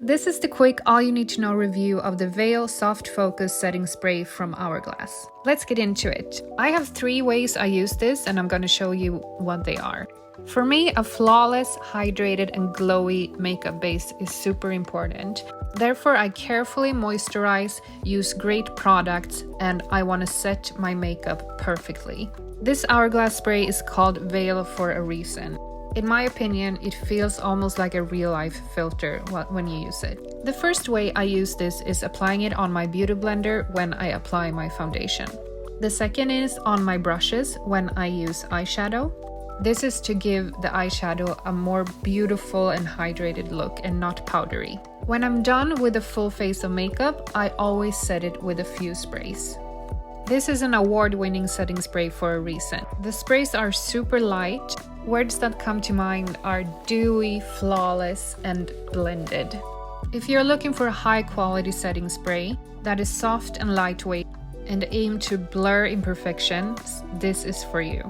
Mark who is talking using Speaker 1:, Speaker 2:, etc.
Speaker 1: This is the quick all you need to know review of the Veil Soft Focus Setting Spray from Hourglass. Let's get into it. I have 3 ways I use this and I'm going to show you what they are. For me, a flawless, hydrated and glowy makeup base is super important. Therefore, I carefully moisturize, use great products, and I want to set my makeup perfectly. This Hourglass spray is called Veil for a reason. In my opinion, it feels almost like a real-life filter when you use it. The first way I use this is applying it on my beauty blender when I apply my foundation. The second is on my brushes when I use eyeshadow. This is to give the eyeshadow a more beautiful and hydrated look and not powdery. When I'm done with a full face of makeup, I always set it with a few sprays. This is an award-winning setting spray for a reason. The sprays are super light. Words that come to mind are dewy, flawless, and blended. If you're looking for a high-quality setting spray that is soft and lightweight and aim to blur imperfections, this is for you.